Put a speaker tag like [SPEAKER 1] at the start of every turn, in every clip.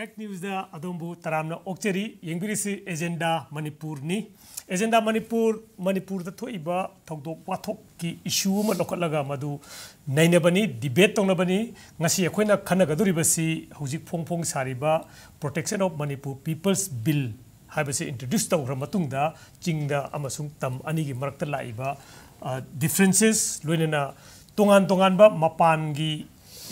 [SPEAKER 1] Fact news da adumbu taramna okcheri yengbirisi agenda Manipur ni agenda Manipur da thoiba thokdok pathok ki issue ma lokalaga madu nainabani debate tongnabani ngasi ekhoina khanagaduribasi hojik phongphong sariba protection of Manipur people's bill haibase introduce tawra matungda chingda amasung tam anigi marakta laiba differences loinena tongan ba mapangi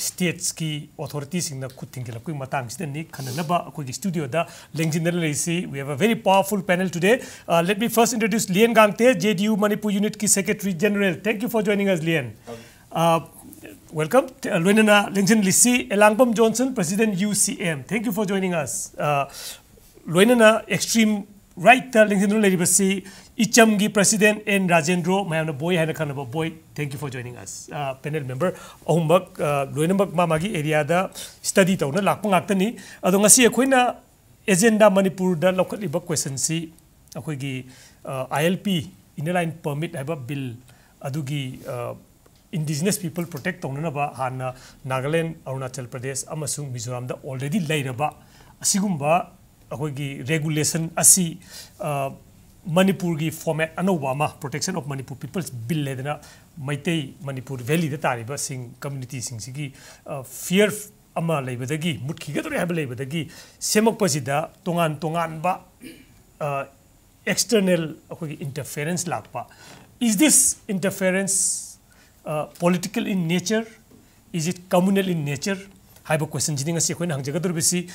[SPEAKER 1] states ki authorities in the kutingila kui matang sidani khananaba akoi studio da lengjinda leisi. We have a very powerful panel today. Let me first introduce Lian Gangte, JDU Manipur Unit ki Secretary General. Thank you for joining us, Lian. Welcome. Loinana Lengjin Lisi, Elangbam Johnson, President UCM. Thank you for joining us. Loinana extreme right Lengjin Leibasi, Ichamgi President N Rajendro, Mayana Boy Hanakanaba Boy. Thank you for joining us. Panel member Ombak Loinambak Mamagi area da study tawna lakpang aktani adongasi akoina agenda Manipur da local ibak question si akoigi ILP inline permit haba bill adugi indigenous people protect tawna ba hana Nagaland Arunachal Pradesh amasung Mizoram da already lairaba asigumba akoigi regulation asi Manipur gi format anobama protection of Manipur people's bill ledana Maitei Manipur Valley the Tariba sing community sing sigi fear ama leibadagi mutkigadore haba leibadagi semak pasida tongan ba external interference lakpa. Is this interference political in nature? Is it communal in nature? Haiba question jiding asi koina hangjagador bisi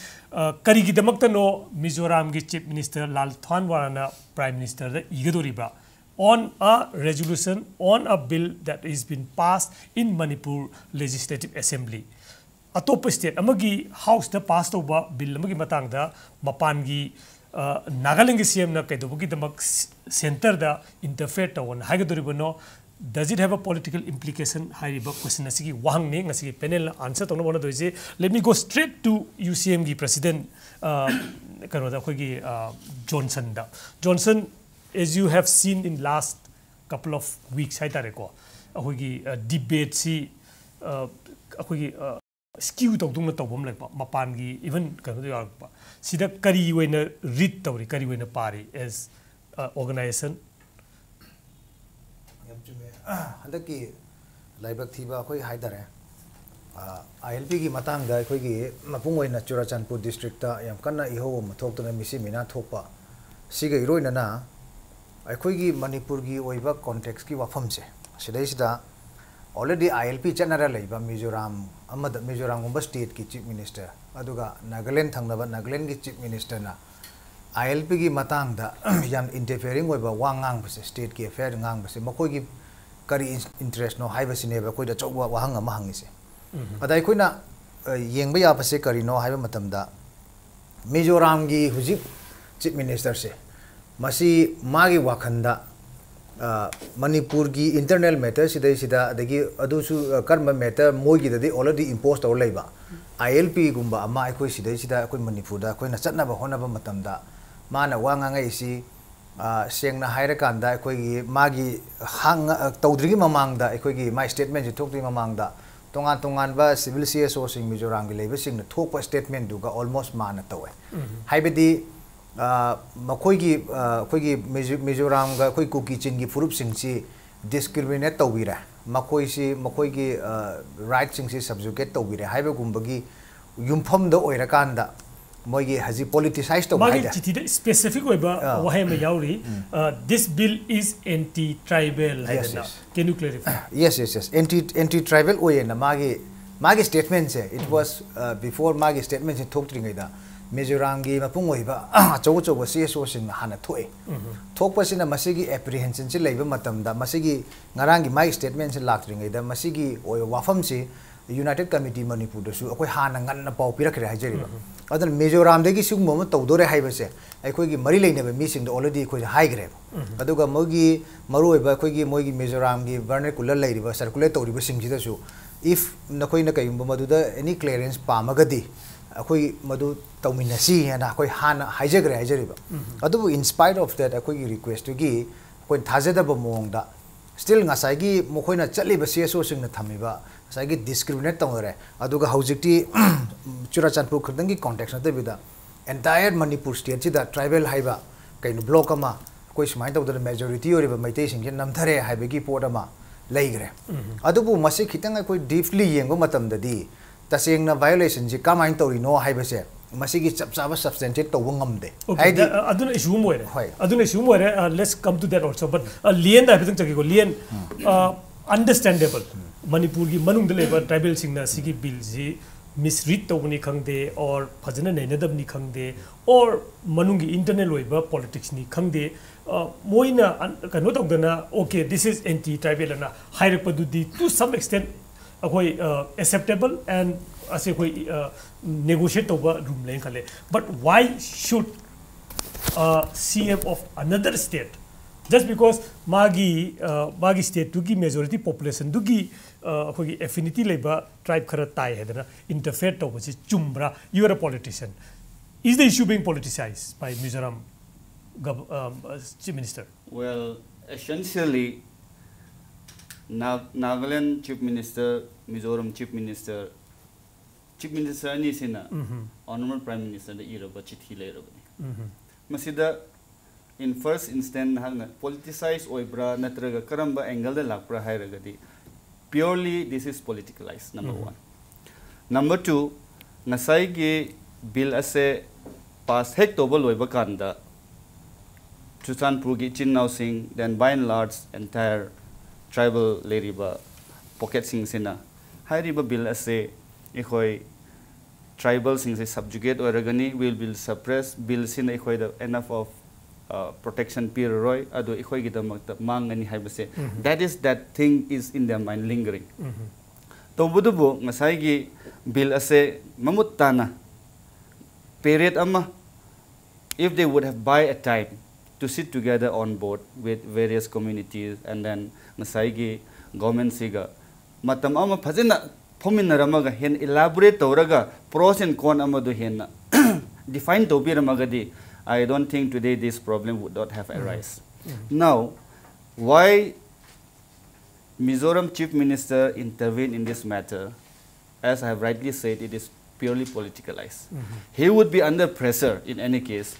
[SPEAKER 1] karigi damakta no Mizoram gi Chief Minister Lal Thanwarana Prime Minister da igadoriba on a resolution on a bill that is been passed in Manipur Legislative Assembly. Atop state amagi house da passed over bill amagi matang da mapangi Nagaland CM na kaidobugi damak center da interfere tawon haigadoriba no. Does it have a political implication? Haiba question asigi wahang ne ngasigi panel answer tawna bona doise. Let me go straight to UCM gi president kanoda khogi Johnson da. Johnson, as you have seen in last couple of weeks haitare ko ahogi debate si ahogi skew tawdung na tawbam lekpa mapan gi even kanoda yakpa sida kari wena read tawri kari wena pari as organization.
[SPEAKER 2] Handaki laibak thiba khoi haidare ILP gi matang da khoi gi mapungoi na Churachandpur district ta yam kanna iho mathok tuna misi mina thokpa siga iroina na khoi gi Manipur gi oiba context ki wafam che sidai sida already ILP general laiba Mizoram amada Mizoram gumba state ki chief minister aduga Nagaland thangnaba Nagaland gi chief minister na ILP gi matang da yam interfering oiba wangang base state ki affair ngang base makoi gi kari interest no haiba sineba koi da chokwa wahang ama hangise adai koina yengba ya pase kari no haiba matamda Mizoram gi hujik chief minister se masi magi wakhanda Manipur gi internal matter sida adagi adusu karma matter mogi da already imposed or laiba ILP gumba ama koi sida koi Manipur da koi na chatna ba hona ba matamda mana wanga ngai si Sengna Hairakanda, Magi hang Todri Mamanga, my statement you took to Mamanga, Tongan civil CSO sing Mizoram Labasing the talk statement duga almost manatoe. Haibedi Makoigi Mizoram Kuki Chingi Furup Singsi discriminate Tawira, Makoigi right singsi subjugate Tawira, Haibagumbagi, Yumpom the Oirakanda. Moigi has politicized to
[SPEAKER 1] Magi specific this bill is anti-tribal.
[SPEAKER 2] Yes.
[SPEAKER 1] Can you clarify?
[SPEAKER 2] Yes. Anti-tribal Magi statement it was before Magi statement it talked to Mizoram gi mapungoiba chogo CSO sing hana thoe. Talk pasina masigi apprehension si labor matamda masigi ngarangi my statement si lactring da masigi or wafam si United Committee Manipur dasu akoi hana nganna pau pirakre hajariba adan Mizoram degi sugmo tawdore haibase akoi gi mari leineba mising do already akoi high grade aduga mogi maruiba akoi gi mogi Mizoram gi vernacular leiriba circulate tawriba singji dasu if nakoi na kayumba maduda any clearance pamagadi akoi madu tawminasi ana akoi hana hajariba adubu in spite of that akoi gi request gi akoi thajada ba mongda still ngasai gi mokoina chali ba CSO sing na thamiba साइगे discriminate तौरे अदुगा हौजिकटी चुराचानपुर खरदंगी context नते बिदा entire Manipur state सिदा tribal हाइबा कइन ब्लॉक अमा कोई समाइन तौदर मेजॉरिटी ओरिबा मैते सिंगे नमथरे हाइबेगी पोर्ट अमा लेग्रे अदुबु मसे खितंग कोई डीपली येंगो मतमददी तसेंगना वायोलेशन जी कमाइन तौरिनो हाइबसे मसिगी चपचाबा सब्सटेंटिएट तौबो ngamde
[SPEAKER 1] हाइदि अदुना इशू मोरे अदुना issue Moreh let's come to that also but लियन दा बिदंग चकीको लियन अंडरस्टैंडेबल मणिपुर की मनुंग लेबर ट्राइबल सिंगना सिगी बिल जी मिसरीड तौबनी खंगदे और फजना नैनदबनी खंगदे और मनुंग की इंटरनल ओइबा पॉलिटिक्स नि खंगदे मोइना कनो तौदना okay this is anti tribal ना हाइरपदुदी टू सम एक्सटेंट अखोई एक्सेप्टेबल एंड असे कोई नेगोशिएट तौबा रूम लें खले but why should CM of another state just because magi state to gi majority population to gi akhoi affinity leba tribe khara tai hedana interfere to chi chumbra you are a politician is the issue being politicized by Mizoram chief minister?
[SPEAKER 3] Well, essentially Nagaland chief minister, Mizoram chief minister ni sina honorable prime minister the iraba chithi leirabani masida in first instance hangna politicized oibra natraga karamba angle da lakpra hairagadi purely this is politicalized number 1 number 2 ngasai gi bill ase pass hek tobal oiba kanda Chusanpur gi chinnaw sing then by and large entire tribal leriba pocket sing sina hairiba bill ase ikhoi tribal sing se subjugate oragani will suppress bill sin ikhoi the enough of protection peer roy ado ikhoi gi damakta mangani haibase that thing is in their mind lingering to budubu ngasai gi bill ase mamutana period ama if they would have buy a time to sit together on board with various communities and then ngasai gi government siga matam ama phajina fominaramaga hen elaborate tawraga pros and cons amadu hen define tobiramagadi I don't think today this problem would not have arisen. Now, why Mizoram chief minister intervened in this matter, as I have rightly said, it is purely politicalized. He would be under pressure in any case.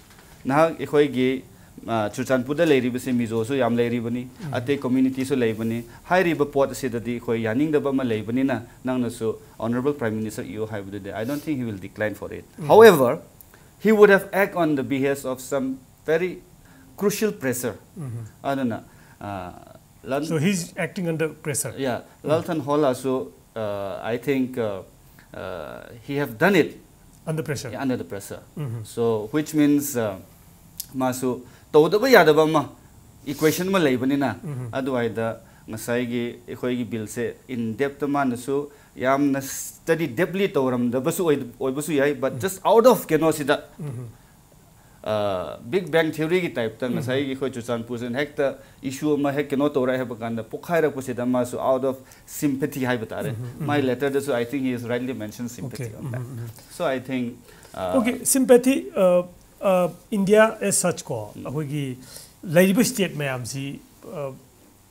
[SPEAKER 3] Now, ikhoi Chuchanpur da leiriba se Mizo so yam leiribani ate community so leibani high riba pot se da di khoi yaning da ba ma leibani na nang na so honorable prime minister you have the I don't think he will decline for it. However, he would have act on the behest of some very crucial pressure. I don't know.
[SPEAKER 1] So he's acting under pressure.
[SPEAKER 3] Yeah, Lalthan Hola. So I think he have done it
[SPEAKER 1] under pressure.
[SPEAKER 3] Yeah, under the pressure. So which means masu tawdaba yadaba ma equation ma leibani na adwai da ngasai gi ekhoi gi bill se in depth ma na su yamna study deeply tawram da basu oi basu yai but just out of kenosida big bang theory ki type ta ngasai gi khoi Chuchanpur sen hekta issue ma hek keno tora he bakanda pokhaira ko sida ma su out of sympathy hai batare my letter so I think he has rightly mentioned sympathy on that. So I think
[SPEAKER 1] okay sympathy India as such ko akhoi laiba state mayam si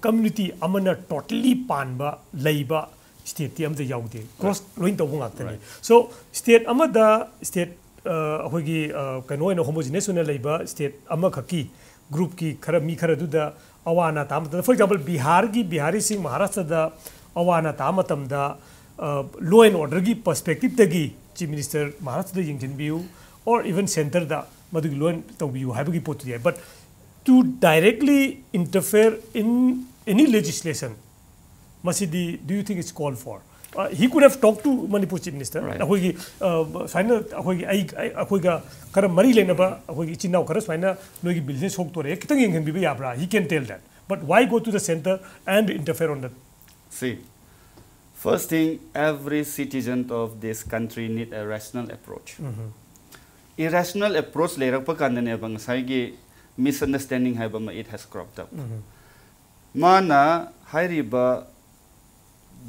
[SPEAKER 1] community amana totally panba laiba state ti amda yaude cross loin tawung aktani so state amada state akhoi kano ina homogeneous na laiba state ama khaki group ki khara mi khara du da awana tam for example Bihari sing Maharashtra da awana tamatam da law and order gi perspective tagi chief minister Maharashtra da yingin biu or even center da madu loan to you have a pot but to directly interfere in any legislation masidi do you think it's called for he could have talked to Manipur chief minister akhoi final akhoi ga kara mari lena ba akhoi chinnaw kara final noi gi business hok tore kitang yeng bi yabra he can tell that but why go to the center and interfere on that?
[SPEAKER 3] See, first thing, every citizen of this country need a rational approach. Irrational approach lerak pa kanane bang saigi misunderstanding hai ba it has cropped up. Mana hairiba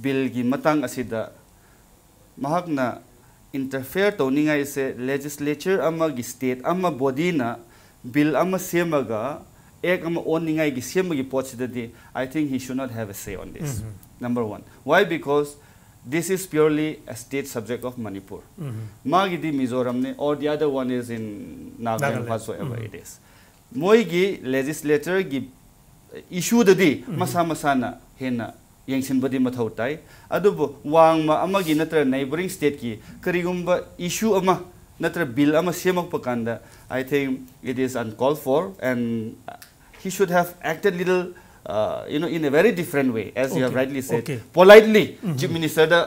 [SPEAKER 3] bill gi matang asida mahakna interfere to ningai se legislature ama gi state ama body na bill ama semaga ek ama on ningai gi semagi pot sida di I think he should not have a say on this. Number 1. Why? Because this is purely a state subject of Manipur. Magidi Mizoram ne, or the other one is in Nagaland, whatsoever it is. Moigi legislature gi issue the di masa masana hena yengsin badi mathau tai adubu wang ma amagi natra neighboring state ki karigumba issue ama natra bill ama semak pakanda. I think it is uncalled for, and he should have acted little in a very different way, as you have rightly said. Politely, Chief Minister da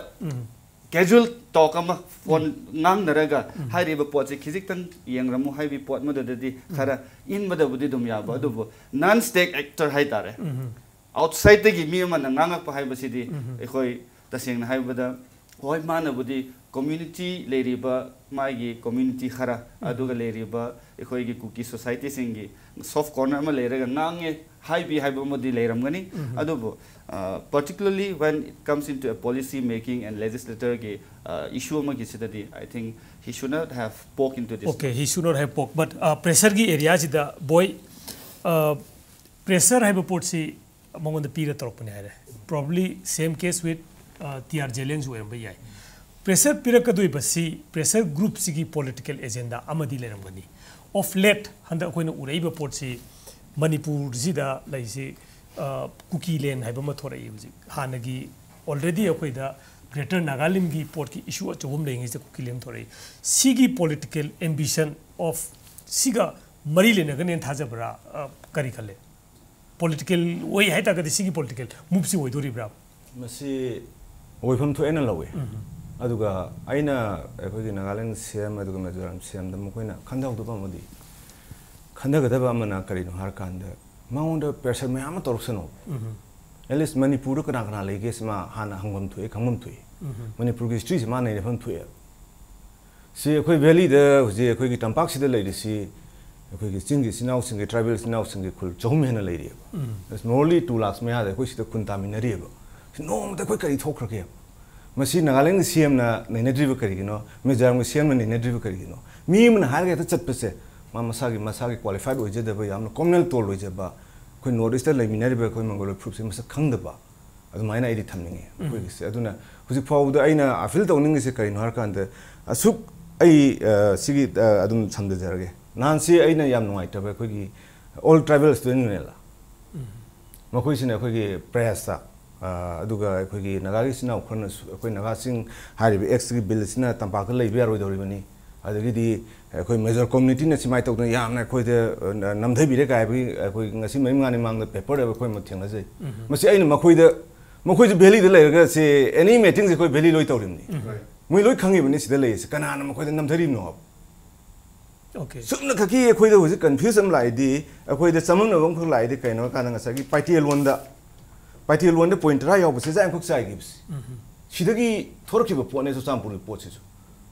[SPEAKER 3] casual talk ama phone ngang naraga hai riba pot se khizik tan yang ramu hai bi pot ma da di khara in ma da budi dum ya ba du non state actor hai tare outside the mi ma ngang pa hai ba si di ekhoi taseng na hai ba da hoi ma na budi community le riba mai gi community khara aduga le riba ekhoi gi cookie society singi soft corner ma le raga ngang high be high bomodi leiramgani adubo particularly when it comes into a policy making and legislator ge issue ma gisidadi I think he should not have poke into this.
[SPEAKER 1] Okay, he should not have poke, but pressure gi area jida boy pressure have port si among the period torpane hai probably same case with TR Jelen who am yai pressure pira kadui basi pressure group sigi political agenda amadi leiramgani of late handa koina uraiba port si Manipur zida laisi cookie lane hai bama thora yuji hanagi already akoi da greater Nagaland gi port ki issue achom leng is the cookie lane thora sigi political ambition of siga mari le nagan en thaja bra kari khale political oi hai ta ga sigi political move si oi dori bra
[SPEAKER 4] masi oi pham tho ena lawe aduga aina akoi gi Nagaland CM aduga Mizoram CM da mokoina khandau do pamodi Khandagadaba amana karino har kanda maunda pressure me ama torksano at least Manipur kana kana lege sma hana hangam thue khangam thue Manipur gi history ma nei pham thue si khoi valley da je khoi gi tampak sida lei si khoi gi singi sinau singi tribal sinau singi khul chom hena lei ri there's only 2 lakhs me ha khoi sida kun taminari ba no da khoi kari thok rake masi Nagaland CM na nei na drive kari gino Mizoram CM na nei na drive kari gino mi man har ga ta chat pese masagi qualified oje da ba yamna communal tol oje ba koi notice da leminari ba koi mangolo proof se masa khang da ba adu maina edi thamninge koi se aduna huji pau da aina afil tawning se kai no har kan da asuk ai sigi adum chamda jarage nan si aina yam ngai ta ba koi gi all tribal student ne la ma koi sine koi gi prayasa aduga koi gi nagagi sina ukhna koi naga sing hari ex gi bill sina tampa ka lei bi aroi dori bani adagidi koi major community na simai tawna yamna koi de namdhai bire kai bi koi ngasi mai ngani mang da paper da koi ma thengna jai masi aina makoi de valley de lai se any meeting se koi valley loi tawrim ni moi loi khangi bani sida lai se kana na makoi de namdhari no okay sumna khaki koi de hoji confusion lai di koi de samang na bang khok lai de kai no kana ngasa gi party alone da point ra yaw se jang khok sai gi sidagi thorki ba pone so sampur pot se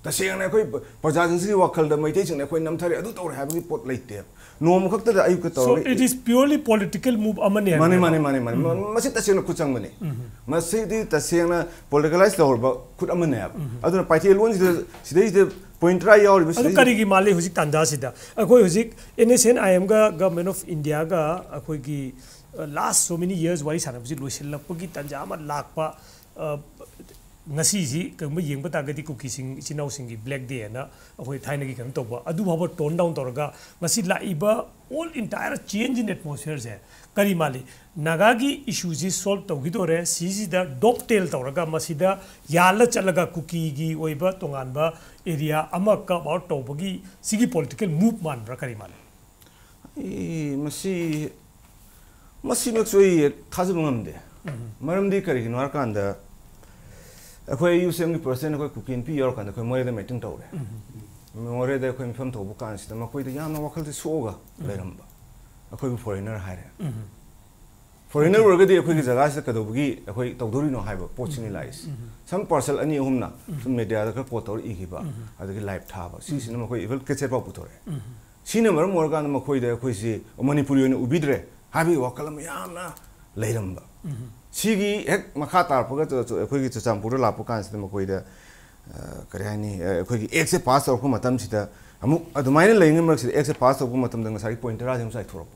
[SPEAKER 4] taseng na koi prajajin si wakal da maite ching na koi namthari adu tawre ha bi pot leite no mu khakta da ayu ka tawre
[SPEAKER 1] so it is purely political move amane
[SPEAKER 4] mane masi taseng na kuchang mane masi di taseng na politicalize da horba khut amane adu na party alone sidai de point ra yaw bi
[SPEAKER 1] adu kari gi male hujik tanda sida akoi hujik NSN IM ga government of India ga akoi gi last so many years wari sana bi loisil la gi tanja ma lakpa ngasi ji kangba yengba ta gadi cookie sing chinau singi black day na ahoi thaina gi kan toba adu baba tone down torga ngasi laiba all entire change in atmosphere je kari mali naga gi issue ji solve togi dore cg da dovetail torga masida yalla chalaga cookie gi oiba tongan ba area ama ka about tobagi sigi political move man ra kari mali
[SPEAKER 4] masi maksoi thajum ngamde maramdi kari gi nar kan da akoi usem gi person akoi cooking pi yor kan akoi more da meeting tawre more da akoi pham thobu kan sida makoi da yamna wakal de soga leramba akoi foreigner haire foreigner worga de akoi gi jaga sida kadobugi akoi tawdori no haiba pochini lais some parcel ani humna some media da ka potor igi ba adagi live tha ba si sina makoi eval keche pa putore sina maram morga na makoi da akoi si Manipuri ne ubidre habi wakal ma yamna leramba Sigi ek makha tarpaga khoi champur la pukan sida makoi da kare ni khoi ek se pass or ko matam sida amuk adumaina leing mak si ex pass tok matam dang sai point ra jam sai thorok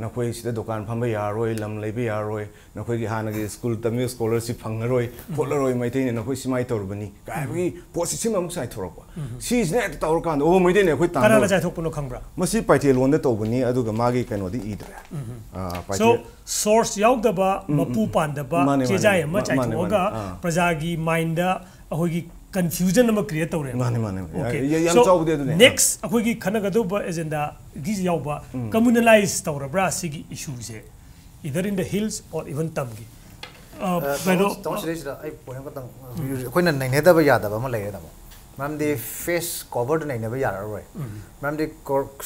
[SPEAKER 4] na koi sida dukan phamba yaroi lam leibe yaroi na koi gi hana gi school tamil scholarship phangaroi poloroi maitei na koi simai torbani kai gi position amuk sai thorok si is net tawr kan o maitei ne koi tan
[SPEAKER 1] kana jai thok puno khangbra
[SPEAKER 4] masi paithe lon da tobani aduga magi kaino di idra
[SPEAKER 1] so source yauk da ba mapu pan da ba che jai ma chai thoga praja gi mind da ahoi gi confusion ama create tawre
[SPEAKER 4] mane
[SPEAKER 1] okay
[SPEAKER 4] yam
[SPEAKER 1] so
[SPEAKER 4] chawde du ne
[SPEAKER 1] next akoi gi khana ga do ba agenda gi yaw ba communalize tawra bra sigi issue je either in the hills or even tamgi pero
[SPEAKER 2] don't say that I point ka tang koi na nai ne da ba ya da ba ma lai da mo mam de face covered nai ne ba ya ra roi mam de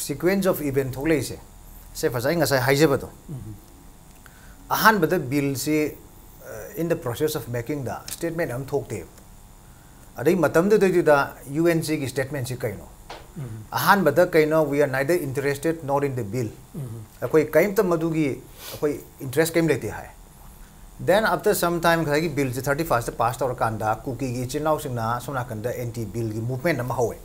[SPEAKER 2] sequence of event thok lei se fa sai nga sai haije ba to ahan ba da bill se in the process of making the statement am thok te adai matam de da UNC ki statement si kaino ahan bada kaino we are neither interested nor in the bill akoi kaim ta madu gi akoi interest kaim lete hai then after some time khai ki bill 31st pass tor kanda cookie gi chinau singna somna kanda anti bill gi movement ma hawe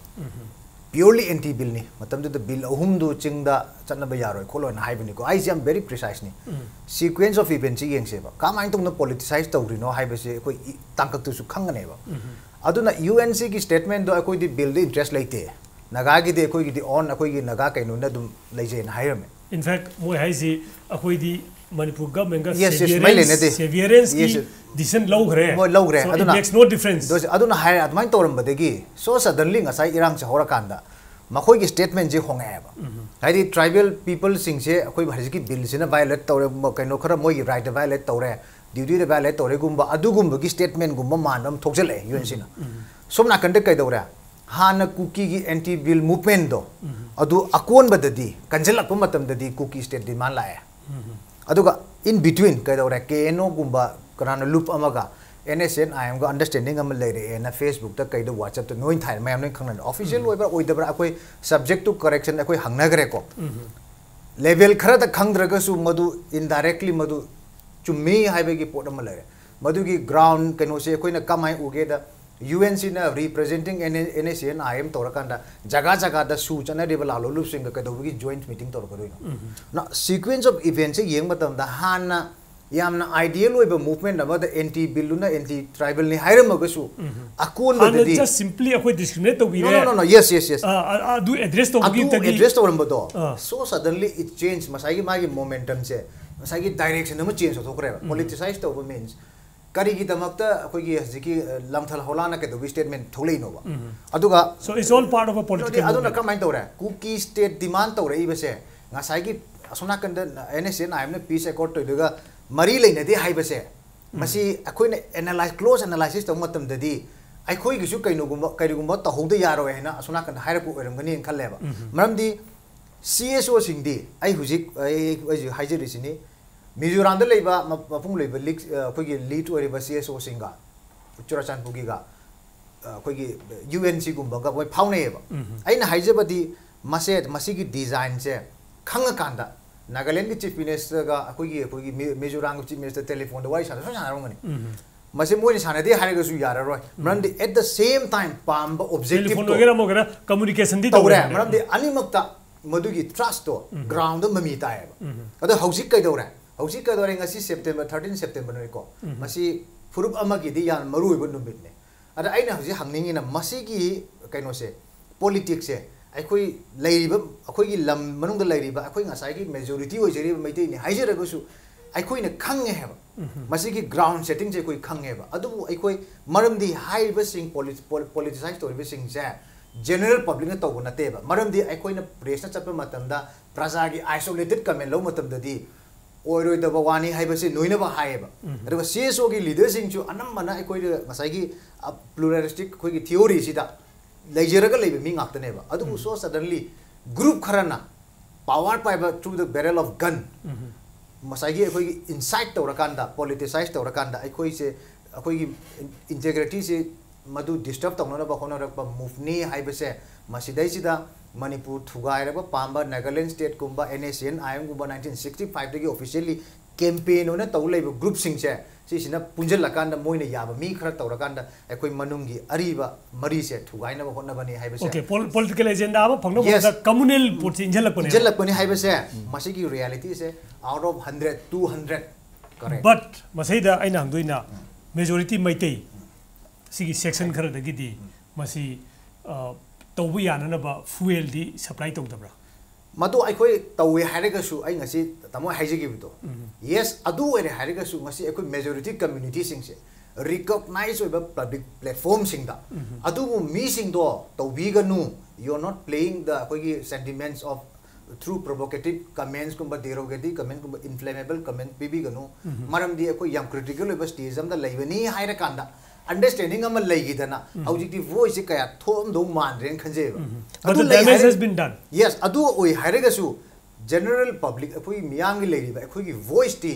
[SPEAKER 2] purely anti bill ni matam de bill ahum du chingda channa ba yaroi kholo na hai bani ko I am very precise ni sequence of events gi yeng se ba kamain tung na politicize tawri no hai ba se koi tangkak tu su khangane ba aduna UNC ki statement do akoi di bill de interest laite naga gi de akoi gi di on akoi gi naga kaino na dum laije na hairame
[SPEAKER 1] in fact moi hai si akoi di Manipur government ga
[SPEAKER 2] severance
[SPEAKER 1] ki decision low gre
[SPEAKER 2] moi low gre
[SPEAKER 1] aduna it makes no difference
[SPEAKER 2] aduna hai admain toram badegi so suddenly ngasai irang se hora kanda makhoi gi statement je honga ba haidi tribal people sing se akoi bhari ki bill sina violate tore kaino khara moi gi right violate tore duty de violate tore gumba adugumba gi statement gumba manam thokjale UNC na somna kande kai dora hana cookie gi anti bill movement do adu akon badadi kanjal akon matam dadi cookie state demand la aduga in between kai dora keno gumba karana loop amaga NSN I am go understanding am lere na Facebook ta kai do WhatsApp to noin thai mayam noin khangna official oiba oidabra akoi subject to correction akoi hangna gre ko level khara ta khangdraga su madu indirectly madu chummi haibe gi pot am lere madu gi ground keno se akoi na kamai uge da UNC na representing NSN I am torakanda jaga jaga da su chana de bala lu sing ka do gi joint meeting tor ko na sequence of events yeng matam da hana yamna ideal oiba movement about the anti bill na anti tribal ni hairam ga su akun ba
[SPEAKER 1] di just simply akoi discriminate to gi
[SPEAKER 2] no yes
[SPEAKER 1] do address to gi
[SPEAKER 2] tagi address to rambo so suddenly it changed masai gi magi momentum se masai gi direction ma change to kore politicize to means kari gi damakta akoi gi hajiki lamthal holana ke do statement tholei no ba aduga
[SPEAKER 1] so it's all part of a political
[SPEAKER 2] aduna kamai to ra cookie state demand to ra ibase ngasai gi asona kan NSN I am na peace accord to duga mari leina de hai base masi akoi na analyze close analysis to matam dadi akoi gi su kaino gumba kari gumba to hode yaro he na asona kan haira ko eram gani khalle ba maram di CSO sing di ai hujik ai haijeri sini Mizoram da leiba mapung leiba khoi gi lead oriba CSO singa Churachan pugi ga khoi gi UNC gumba ga boi phaune ba aina haijebadi masi gi design se khanga kanda Nagaland ki chief minister ga khoi gi Mizoram chief minister telephone da wai sa sa ngani masi moi ni sana de hare ga su yara roi maram di at the same time pamba objective
[SPEAKER 1] telephone wagera mogera communication di
[SPEAKER 2] tawre maram di animakta madugi trust to ground da mami ta ba ado housik kai dawra hausi ka dore ngasi September 13 September no ko masi furup amagi di yan marui bu numit ne ada aina hausi hangningi na masi gi kaino se politics se aikoi leiriba akoi gi lam manung da leiriba akoi ngasai gi majority oi jeri maitei ni haijera go su aikoi na khange he ba masi gi ground setting je koi khange ba adu aikoi maram di high ba sing politicize to be sing se general public na to na te ba maram di aikoi na press na chapa matam da praja gi isolated comment lo matam da di oiroi da wani haibase noina ba haiba aduga CSO gi leader sing chu anam mana ekoi ngasai gi pluralistic khoi gi theory sida leijeraga leibe mi ngakta ne ba adu so suddenly group kharana power paiba through the barrel of gun masai gi ekoi gi insight to rakanda politicize to rakanda ekoi se ekoi gi integrity se madu disturb to na ba khona rak ba move ni haibase masidai sida Manipur thugai ra pamba Nagaland state kumba NSN IM kumba 1965 gi officially campaign ona to leiba group sing che सिसिना पुंजल लकांदा मोइने याबा मी खरा तौरकांदा एकोइ मनुंगी अरीबा मरी से थुगाइना होनबनी हाइबसे
[SPEAKER 1] okay political agenda अब फंगनो communal port इंजलपने
[SPEAKER 2] इंजलपने हाइबसे मसिगी reality से out of 100 200 correct
[SPEAKER 1] but मसैदा आइना हंगदोइना majority Meitei सिगी section खरदगिदी मसी तौबु याननबा fuel दी supply तौदबरा
[SPEAKER 2] मधु अखोई तौवे हाइरगसु आई ngasi तमो हाइजगिबदो yes अदु ओरे हाइरगसु ngasi अखोई मेजॉरिटी कम्युनिटी सिंगसे रिकॉग्नाइज ओइबा पब्लिक प्लेटफॉर्म सिंगदा अदुबु मी सिंगदो तौबीगनु you are not playing the अखोई sentiments of through provocative comments kumba derogative comment kumba inflammable comment bibiganu maramdi अखोई याम क्रिटिकल ओइबा स्टेज अमदा लैबनी हाइरा कांदा understanding ama laigidana objective voice kaya thom do manren khanje
[SPEAKER 1] but the damage has been done
[SPEAKER 2] yes adu oi haregasu general public akoi miyang gi leiriba akoi gi voice ti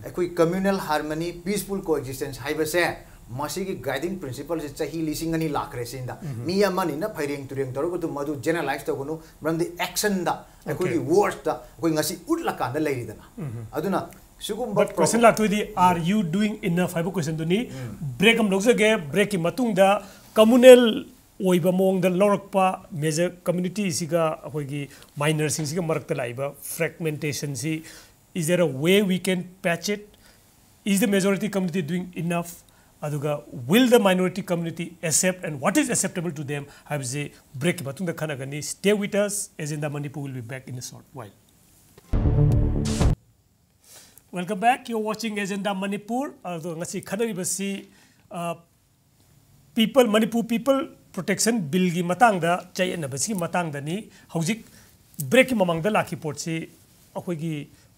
[SPEAKER 2] akoi communal harmony peaceful coexistence haibase masi gi guiding principle se chahi lising ani lakre sinda mi amani na phairing tureng torogo tu madu generalize to gunu from the action da akoi gi words da akoi ngasi utla kan da leiridana aduna
[SPEAKER 1] but question la to are you doing enough have question to ni break am logse break ki matung da communal oiba mong da lorakpa major community siga akoi gi minor sing siga marak ta laiba fragmentation si is there a way we can patch it is the majority community doing enough aduga will the minority community accept and what is acceptable to them have say break ki matung da khana gani stay with us Agenda Manipur will be back in a short while. Welcome back. You're watching Agenda Manipur. Ngasi khadari basi people Manipur people protection bill gi matang da chai na basi matang da ni hojik break ki mamang da laki port si akoi gi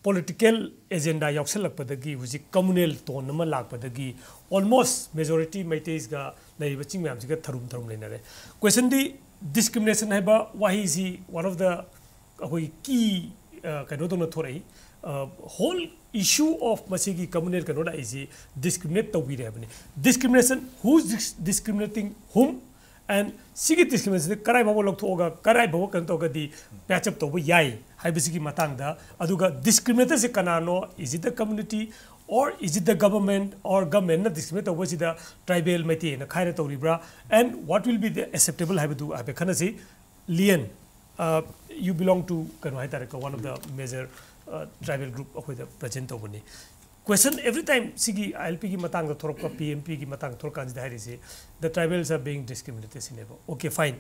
[SPEAKER 1] political agenda yaukselak padagi hojik communal ton ma lak padagi almost majority maites ga lai baching myam si ga tharum lena re question di discrimination hai ba wahi si one of the akoi key kano to na thorai whole issue of masigi communal kanoda is discriminate to be happening discrimination who's discriminating whom and sigi discrimination karai babo lok thoga karai babo kan to gadi patch up to bo yai haibisigi matang da aduga discriminator se kanano is it the community or is it the government or government na discriminate over the tribal mate na khaira to ribra and what will be the acceptable habitu abe khana si lian you belong to kano haitare one of the major tribal group of the present obuni question every time sigi ILP ki matang da thorok PMP ki matang thorok kan da se the tribals are being discriminated in ever okay fine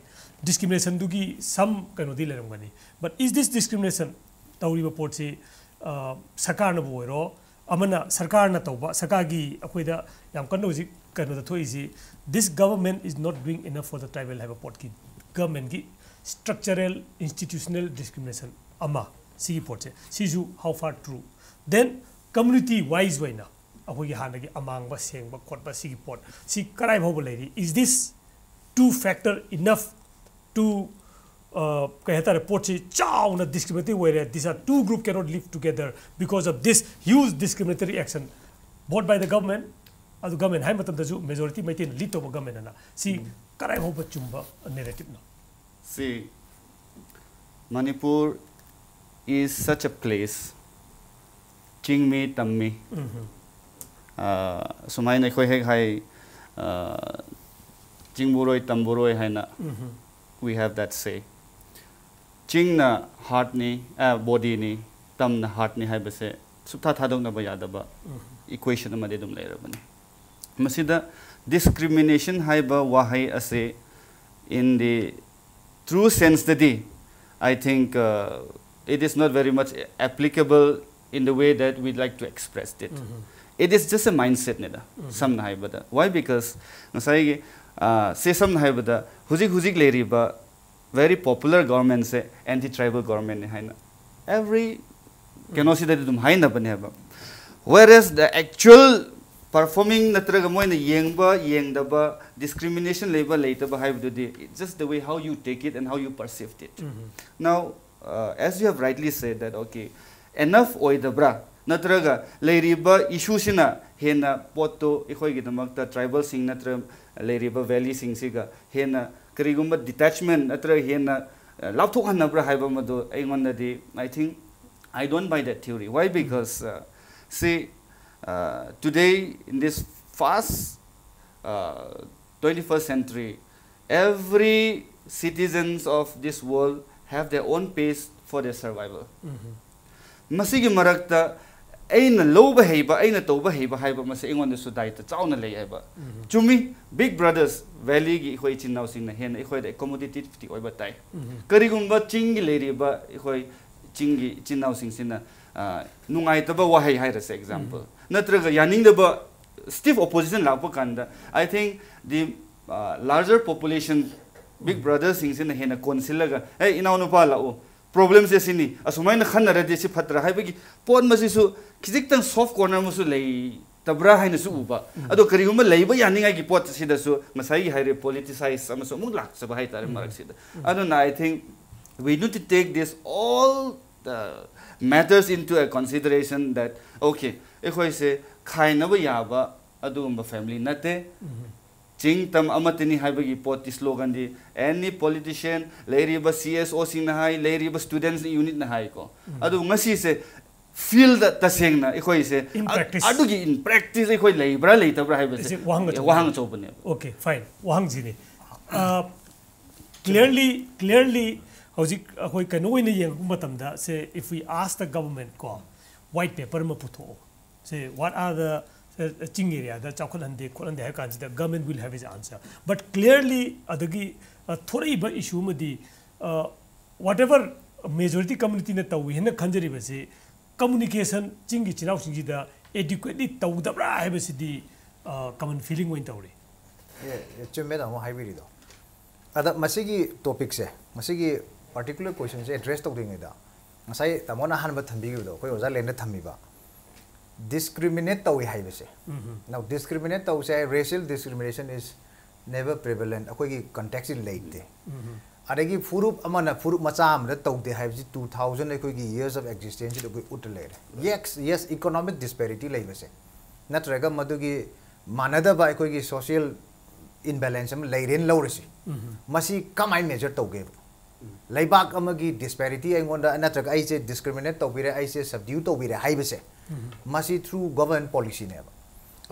[SPEAKER 1] discrimination du ki some kano di lerang bani but is this discrimination tawri report se sarkar na boiro amana sarkar na tawba sakagi akoi da yam kan hoji kano da thoi si this government is not doing enough for the tribal have a port ki government ki structural institutional discrimination ama see report see you how far true then community wise way na akoi hanagi amang ba seng ba khot ba see report see karai bhaw lady is this two factor enough to kaheta report se chow na discriminatory way these are two group cannot live together because of this huge discriminatory action brought by the government adu government hai matam da ju majority maintain lead to government na see karai bhaw ba chumba narrative na
[SPEAKER 3] see Manipur is such a place ching me tam me sumai na khoi hek hai ching buroi tam buroi hai na we have that say ching na heart ni body ni tam na heart ni hai base subtha thadong na ba yada ba equation ma de dum lai rabani masida discrimination hai ba wahai ase in the true sense that I think it is not very much applicable in the way that we'd like to express it. It is just a mindset neda. Some nahi bada. Why? Because nasai say some nahi bada. Huzik leri ba very popular government se anti-tribal government ne hai na. Every cannot see that dum hai na bane ba. Whereas the actual performing natraga moi na yeng da ba discrimination label later ba hai badu it's just the way how you take it and how you perceived it. Now as you have rightly said that okay enough oi da bra natraga leiriba issue sina hena poto ekhoi gi damakta tribal sing natra leiriba valley sing siga hena karigumba detachment natra hena lapthok hanna bra haiba madu aingon di I think I don't buy that theory. Why? Because see today in this fast 21st century, every citizens of this world have their own pace for their survival. Masigi marakta aina loba heiba aina toba heiba haiba masi ingon de sudai ta chauna lei haiba. Chumi big brothers valley gi khoi chinnaw sing na hen khoi da accommodative ti oiba tai. Karigumba chingi leiriba khoi chingi chinnaw sing sina nungai taba wahai hai ras example. Natraga yaning da ba stiff opposition lagpa kanda I think the larger population big brothers sing sina hen consilaga hey inaw no pa lao problems is ini asumai na khanna radi si phatra hai bagi pon masi su kijik tang soft corner musu lei tabra hai na su uba ado kari huma lei ba yani ngai gi pot si da su masai gi hai politicize amaso mung lak sa hai tar marak si da ado na I think we need to take this all the matters into a consideration that okay ekhoi se khai na ba ya ba ado family nate Ching tam amatini haibagi poti slogan di any politician lairiba CSO sing na hai lairiba students unit na hai ko adu ngasi se feel that taseng na ikhoi se adu gi in practice ikhoi leibra leitabra haiba se wahang chobane
[SPEAKER 1] okay fine wahang ji ne clearly hojik akhoi kano ina yeng matam da say if we ask the government ko white paper ma putho say what are the ching area the chakulande kolande ha kan the government will have his answer but clearly adagi thori ba issue madi whatever majority community na taw hena khanjari ba se communication ching gi chinaw sing gi da adequately taw da bra ha ba si di common feeling win tawre
[SPEAKER 2] chumme da mo haibiri do ada masigi topic se masigi particular question se address taw ding da ngasai tamona han ba thambi gi do koi oja len da thambi ba discriminate tawi hai bese now discriminate taw say racial discrimination is never prevalent akoi gi context in late adagi furup amana furup macha am da taw de hai 2000 akoi gi years of existence de koi utale yes economic disparity lai bese natraga madugi manada ba akoi gi social imbalance am lairen lawresi masi kamai measure taw ge laibak amagi disparity aingonda natraga ai se discriminate taw bire ai se subdue taw bire hai bese masi through government policy ne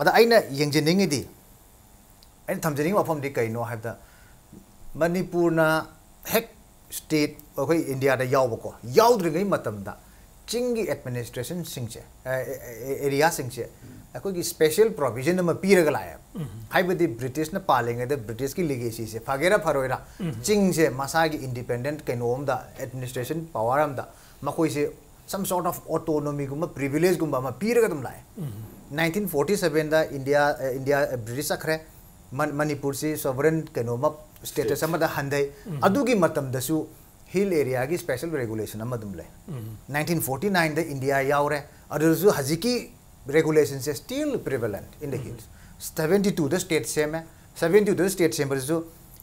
[SPEAKER 2] ada aina yengjening di aina thamjening wafam di kaino habda Manipur na hek state okoi India da yaw ko yawdringai matam da chingi administration singche area singche akoi gi special provision ma piraga la haibadi British na palenga da British ki legacy se phagera pharoira chingse masa gi independent kainom da administration power am da makoi se some sort of autonomy gumba privilege gumba ma piraga dum lai 1947 da India British akhre Manipur si sovereign kenoma status ama da handai adugi matam da su hill area gi special regulation ama dum lai 1949 da India yaure adu su haziki regulations is still prevalent in the hills 72 the state same 72 the state same so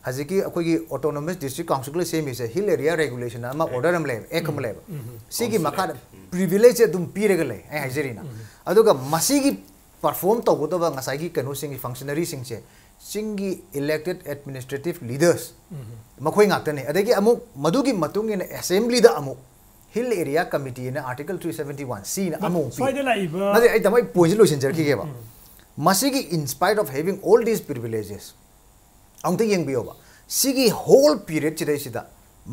[SPEAKER 2] haziki akoi gi autonomous district council le same is a hill area regulation ama order am le ekam le sigi makha privilege dum pirega le ai hajerina aduga masigi perform to godo ba ngasai gi kanu sing functionary sing che singi elected administrative leaders makhoi ngakta ne adagi amu madugi matung in assembly da amu hill area committee in article 371 c na amu pi ai tamai point lo sin ki ge ba masigi in spite of having all these privileges angte yeng bioba sigi whole period chidai sida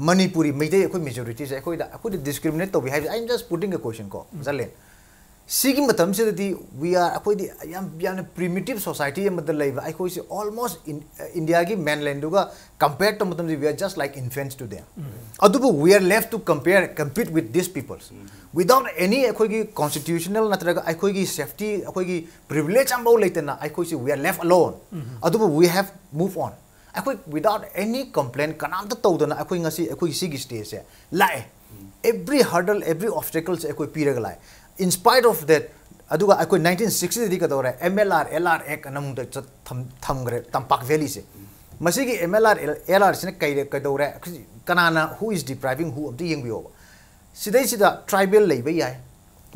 [SPEAKER 2] Manipuri meite akoi majority se akoi da akoi discriminate to be have I'm just putting a question ko zalen sigi matam se di we are akoi di yam primitive society amadal laiba akoi se almost in India gi mainland duga compared to matam we are just like infants to them adubu we are left to compete with these peoples without any akoi gi constitutional natraga akoi gi safety akoi gi privilege ambau leitena akoi se we are left alone adubu we have move on akoi without any complaint kanam ta tawdana akoi ngasi akoi sigi stage se lae every hurdle every obstacles akoi piraga lae in spite of that aduga akoi 1960 di ka dore MLR LR ek anam da thamgre tampak valley se masigi MLR LR sine kai ka dore kanana who is depriving who of the young bio sidai sida tribal leiba yai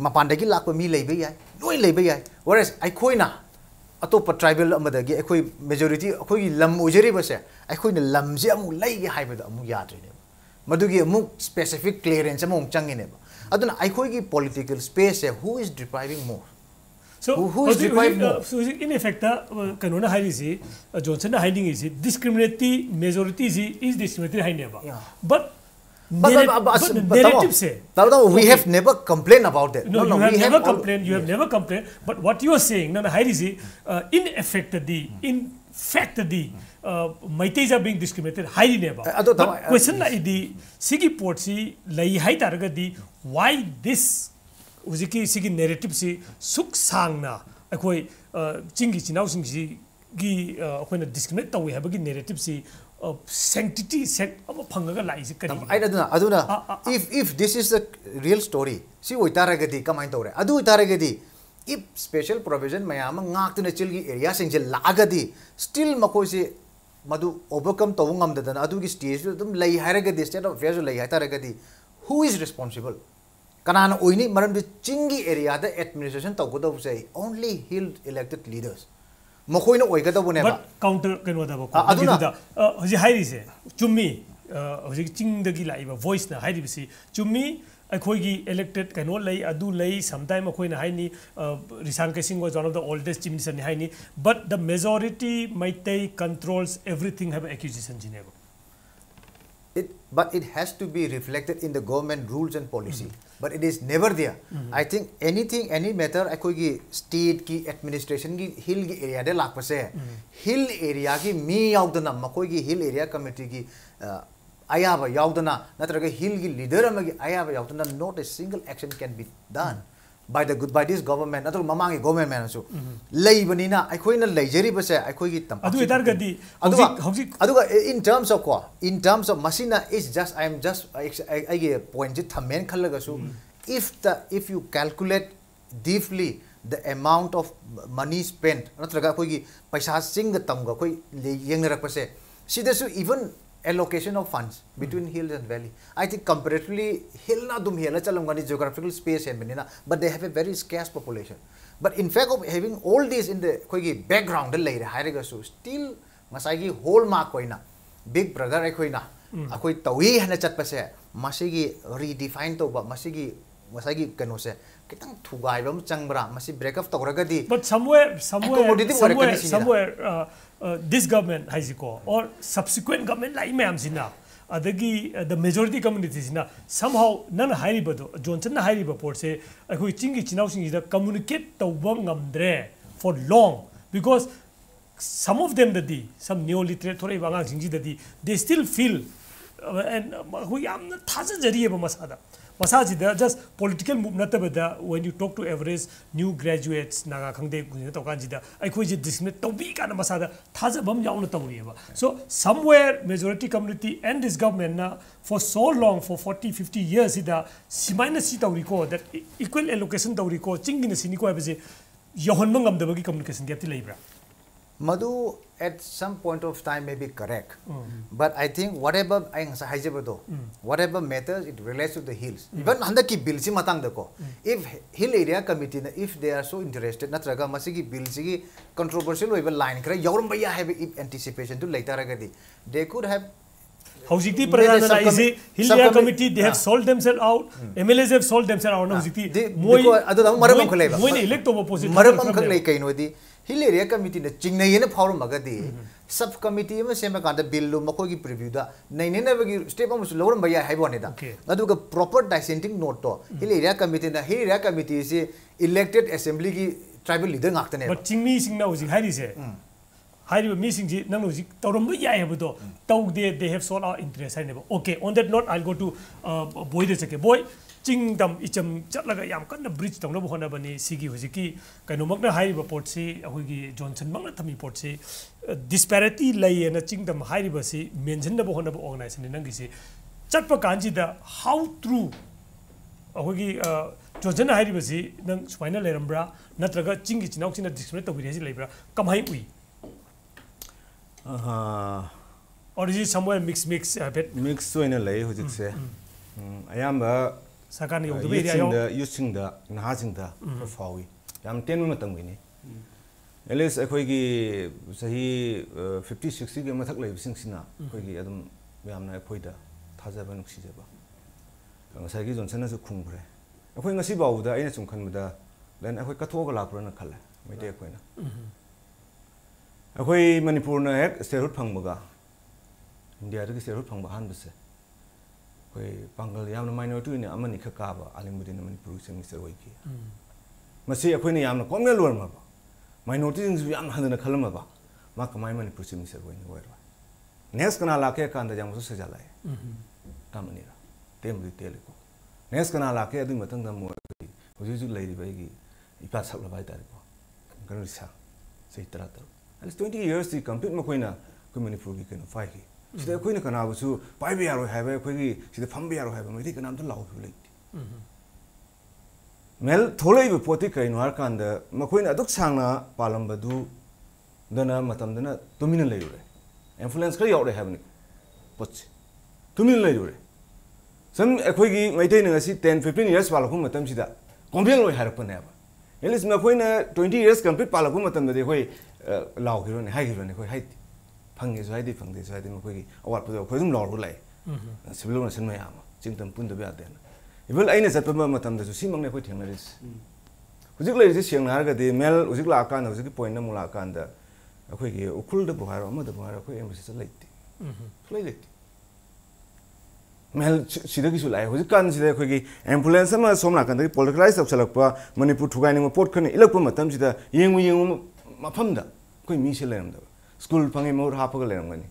[SPEAKER 2] mapandagi lakpa mi leiba yai loi leiba yai whereas akoi na atop tribal amadagi akoi majority akoi lam ojeri base akoi na lam je amu lai ge haibada amu yadre ne madugi amu specific clearance amu changi ne aduna akoi gi political space who is depriving more
[SPEAKER 1] So
[SPEAKER 2] who is deprived more?
[SPEAKER 1] So in effect, kanona hairisi Johnson hiding is discriminatory majority is discriminatory high never. But narrative say.
[SPEAKER 2] We have never complained about that.
[SPEAKER 1] No, you have never complained. You have never complained. But what you are saying, no, hairisi in effect in fact the Maitais are being discriminated highly never. But question like the Sigi Portsi lay high targadi why this Uziki Sigi narrative si suk sangna akoi chingi chinau singsi gi when a discriminate we have a narrative si sanctity set of a pangaga lies.
[SPEAKER 2] Aduna, if this is the real story, see what taragadi come into it. Adu taragadi. If special provision mayama ngak to chilgi area sing lagadi still makosi madu overcome tawungam the adu stage them lay haragadi state of affairs lay hataragadi. Who is responsible? Kanana oini maram the chingi area the administration tagoda say only hill elected leaders. Mokoino oigada whenever.
[SPEAKER 1] But counter kanwada aduna hoji hairi se chummi hoji ching the gila voice na hairi bisi chummi Akoigi elected Kanolay, Adu lay, sometime Akoin Haini, Risanka Singh was one of the oldest chief ministers in Haini, but the majority Maitai controls everything have accusations in
[SPEAKER 2] But it has to be reflected in the government rules and policy. But it is never there. I think anything, any matter, Akoigi state ki administration ki hill ki area de lakpase. Hill area ki me out the nam, Makoigi hill area committee ki Ayaba Yaudana, Natraga Hill leader, Ayaba Yaudana, not a single action can be done by this government, not Mamangi government. So, Lay Banina, I coin a lajery basa, I could get them. In terms of qua, in terms of Masina, is just I am just I pointed Tamen Kalagasu. If you calculate deeply the amount of money spent, Natraga Kogi, Paisa sing the Tonga, Koi Younger Pase, see there's even allocation of funds between hills and valley. I think comparatively, hill na dum hill chalamgani geographical space and menina, but they have a very scarce population. But in fact of having all this in the koigi background, the later hieragasu still masagi whole mark koina, big brother koina, akoi tawi hana chat pase, masigi redefine to ba masigi kanose. Kitang tugai bam changbra masi break up tawragadi.
[SPEAKER 1] But somewhere this government has or subsequent government like Mamsina, the majority communities somehow none high Johnson high report say a chingi chinouching is communicate the wangam for long because some of them some neo-literate they still feel and we am not masada. Masajida just political movement when you talk to average new graduates naga khangde tokanjida aikoji discriminate tobi kana masada thajabam yauna tawriba. So somewhere majority community and this government na for so long for 40-50 years ida simaina si tawriko that equal allocation tawriko chingina siniko abese yohon mangam dabagi communication gap ti leibra.
[SPEAKER 2] Madhu at some point of time may be correct, but I think whatever whatever matters, it relates to the hills. Even under ki bill si matang dako. If hill area committee, if they are so interested, natraga masigi bill si controversial over line kara yorum baya have anticipation to later agadi. They could have.
[SPEAKER 1] Hausiti Pradana is hill area committee. They have sold themselves out. MLAs have sold themselves out. Hausiti. Moi elect of opposition.
[SPEAKER 2] Maramam khalai kainodi. Hill area committee na chingnayena forum magadi sub committee ma sema kanda bill lo makogi preview da nainena bagi step amus lower baya haibone da aduga proper dissenting note to hill area committee is elected assembly ki tribal leader ngaktane
[SPEAKER 1] but chingmi singna uji hairi se hairi mi singji nang uji tawram ya habudo taw they have sold our interest haineba. Okay, on that note I'll go to boy de cheke boy Chingdam icham chatlaga yam kanna bridge tawna bo hona bani sigi hojiki kaino makna hai report si ahogi Johnson makna thami report si disparity lay na chingdam hai riba si mention na bo hona bo organization nangi si chatpa kanji da how true ahogi Johnson hai riba si nang final lerambra natraga chingi chinau china discriminate to bi lebra kamhai ui or is it somewhere mix bit
[SPEAKER 4] mix so in a lay hojik se ayamba
[SPEAKER 1] Sakani
[SPEAKER 4] using the Nahazing the Fawi. I'm 10 minutes. At least a quiggy say 50-60 matak live sing-sina, quiggy Adam Yamna Poida, Tazavan Xizaba. Sagis on Sena's Cumbre. A queen a siba with the Innocent Canada, then I kato ga lapra na khale mai te ko na akoi Manipur na ek serut phang baga India ri serut phang ba han bse koi pangal yam na minority ni amani kha ka ba aling mudin Manipur sem ser wai ki masi akoi ni yam na komel lor ma ba minority jing yam han na khalam ba ma kamai Manipur sem ser wai ni wai next kana la ke kan da jang su se jala tamani ra tem ri tele ko next kana la ke adu matang da mo hoju ju lai ri ba gi ipa sak la bai ta ko kan ri sa sei tra ta at least 20 years the complete ma koina ko Manipur gi kan fai gi sida koina kana bu su bai bi yaro ha ba ko gi sida pham bi yaro ha ba mai ti kana am lau hu lai mel tholai bu poti kai no har kan da ma koina aduk sang na palam ba du dana matam dana tumina lai re influence kar yaw re ha ba ni poch tumina lai re sam akhoi gi mai tai na si 10 15 years pala khum matam sida compare loi har pa na ba elis ma koina 20 years complete pala khum matam da de khoi lau gi ro ne hai gi ro ne khoi hai phang ge sai di phang de sai di ma khoi gi awat pa khoi dum lau ro lai civil na san ma ya ma jing tam pun da ba de na ibel aina sat pa matam da su si mang ne khoi theng na ris hujik lai si siang na har ga de mel hujik la kan hujik point na mu la kan da akhoi gi ukul da bu har ma da bu har khoi em si lai ti lai lai mel sida gi sulai hojik kan sida khoi gi ambulance ma somna kan da polarize of salak pa Manipur thugai ni port khani ilak pa matam sida yengu mafam da koi mi se lam da school phangi mor ha phagal lam gani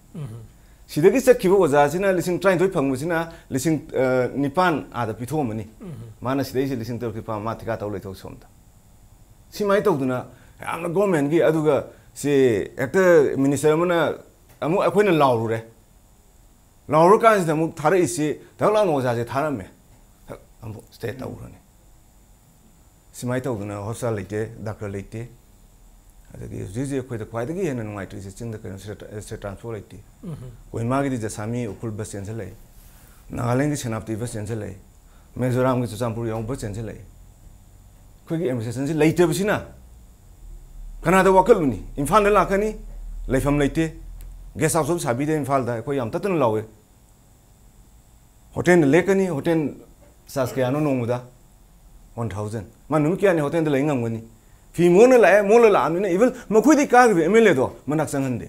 [SPEAKER 4] sida gi sat khibo oja sina lising train thoi phang sina lising nipan ada pitho mani mana sida se lising tor ki pa ma thika taw lai thok som da simai taw duna amna government gi aduga se actor minister mana amu akhoina law re law kan sida mu thara isi dagla no ja je thara me amu stay taw rane simai taw duna hospital leite doctor leite adagi jiji khoi da khwai da gi hena ngai tri ching da kan se transfer leite koi ma gi ja sami ukul bus chen lai Nagaland gi senapti bus chen lai Mizoram gi champur yong bus chen lai khoi gi emission si leite bisina kana da wakal ni imphal la khani leifam leite guest house sabi de imphal da khoi yam tatun lawe hotel lekani hotel saskya no nomuda 1000 manum kya ni hotel da lai ngam gani fi mon la an ne even makhoi di ka gi mle do manak sang hande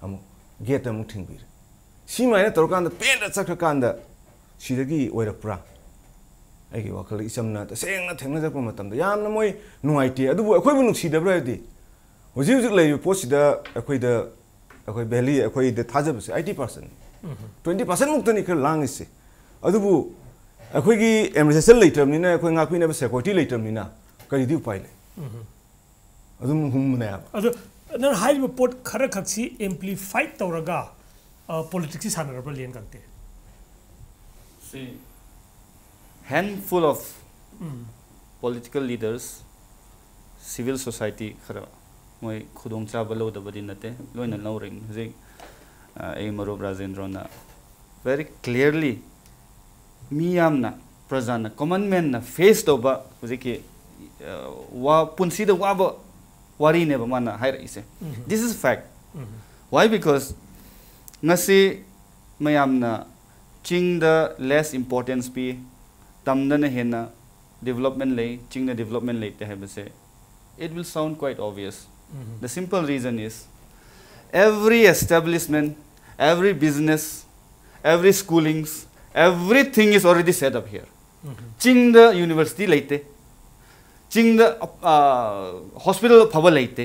[SPEAKER 4] amu gate amu thing bir si mai na tor kan da pen da chak kan da si da gi oirak pra ai gi wakal isam na ta seng na theng na jak matam da yam na moi nuai ti adu akhoi bu nuk si da bra di hoji hoji lai post da akhoi belly akhoi da thajab 80% 20% muk tani khar lang ise adu bu akhoi gi emergency later ni na akhoi nga khoi na security later ni na kari di upai le adum hum na
[SPEAKER 1] adu nan hai report khara khaksi amplified tawraga politics sanarabra len kante
[SPEAKER 3] see handful of political leaders civil society khara moi khudong cha balo da badi nate loina lawring je ai maro Rajendra na very clearly miyamna prajana common man na face to ba je ki wa punsi da wa ba wari ne ba mana hair ise this is fact why because ngasi mayamna ching the less importance be tamna na hena development lay ching the development lay te have say it will sound quite obvious the simple reason is every establishment every business every schoolings everything is already set up here ching the university laite ching the hospital phaba laite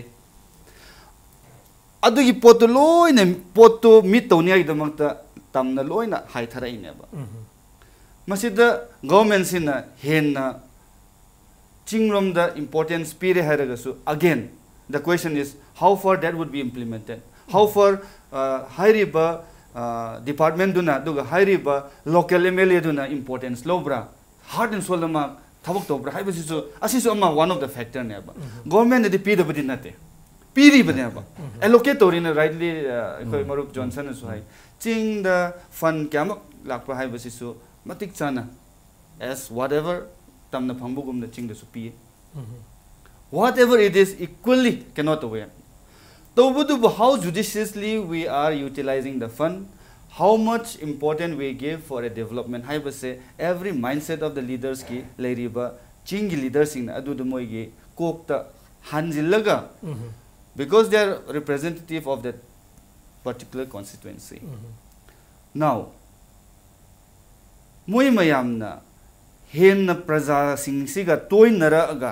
[SPEAKER 3] adu gi pot loina pot to meet to ni aidamakta tamna loina hai tharai ne ba masida government sina henna chingrom the importance pire haragasu again the question is how far that would be implemented how far hairiba department duna duga hairiba local MLA duna importance lobra heart and soul ma thabak to bra haiba sisu asisu ama one of the factor ne ba government de pida badi nate piri bane ba allocate to in rightly koi marup Johnson so hai ching the fund kyam lakpa haiba sisu matik chana as whatever tamna phambugum na ching the su pi whatever it is equally cannot away to how judiciously we are utilizing the fund how much important we give for a development haiba say every mindset of the leaders ki leiriba ching leaders in adu de moi gi kokta hanjilaga because they are representative of that particular constituency. Now, moi mayamna henna praja singsiga toinara aga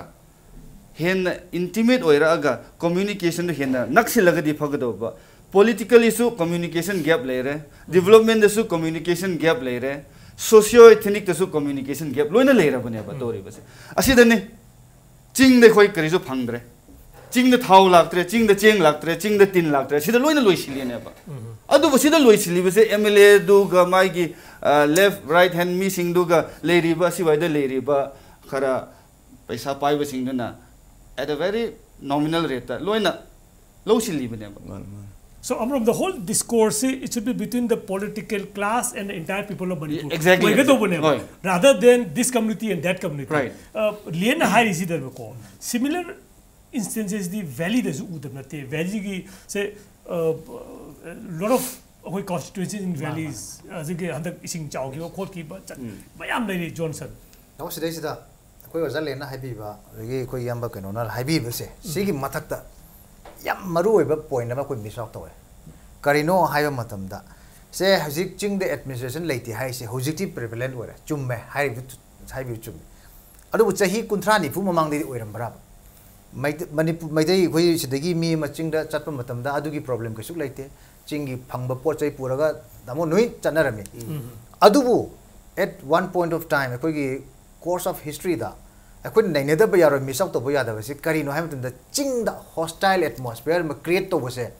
[SPEAKER 3] henna intimate oira aga communication henna naksilaga di phagadoba political issue communication gap lere development issue communication gap lere socio ethnic issue communication gap loina lera bane ba tori base asidane ching de khoi kari jo phangdre ching de thau laktre ching de cheng laktre ching de tin laktre sida loina loisili ne ba adu bo sida loisili base mla du ga mai gi left right hand mi sing du ga leri ba si wai de leri ba khara paisa pai ba sing na at a very nominal rate loina loisili bane ba.
[SPEAKER 1] So, Amram, the whole discourse, it should be between the political class and the entire people of Manipur.
[SPEAKER 3] Exactly.
[SPEAKER 1] Rather than this community and that community.
[SPEAKER 3] Right.
[SPEAKER 1] Similar instances, the valley, valley, say, lot of constituencies in valleys, Johnson.
[SPEAKER 2] Now, today, koi wajah lena habiba, lagi koi yamba keno na habiba se, sigi matak ta. Yam maru eba point nama koi miss out toy. Karino haiba matam da. Se hujik ching the administration late hai se hujik prevalent wara. Chumme hai chumme. Adu ucahi kuntra ni fu mamang di oiram berapa. Maite koi sedegi mi macing da catpa matam da adu ki problem kesuk late. Chingi phangba pocai puraga damo nui chanarami. Adu bu at one point of time koi ki course of history da. I couldn't neither be a miss out of Boyada was it Karino Hamilton the ching the hostile atmosphere create to was a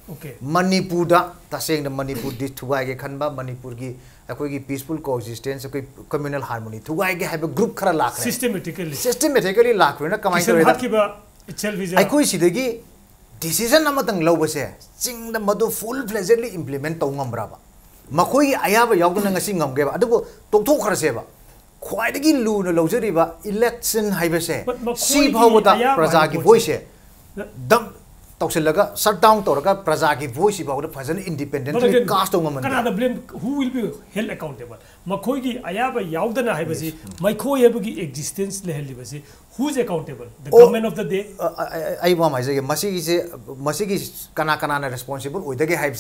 [SPEAKER 2] Manipuda, the saying the Manipur did to Wage Kanba, Manipurgi, a quick peaceful coexistence, a quick communal harmony. To Wage have a group Karalak. Systematically lack when a commander I could see the gay decision Namatang low was a sing the mother full pleasantly implement Tongam Brava. Makoi, I have a Yogan and a singam gave a double Toto Kraseva. Quite a gill no luxury election highway. See how the Prazaki voice. Dump Toxilaga, shut down Toraka, Prazaki voice about the present independently cast on woman.
[SPEAKER 1] Another blame who will be held accountable. Makogi, Ayaba Yaudana Hibasi, my Koyabugi existence Lehelibasi. Who is accountable? The government of the day?
[SPEAKER 2] I want my say, Masigi is Kanakana responsible with the Hype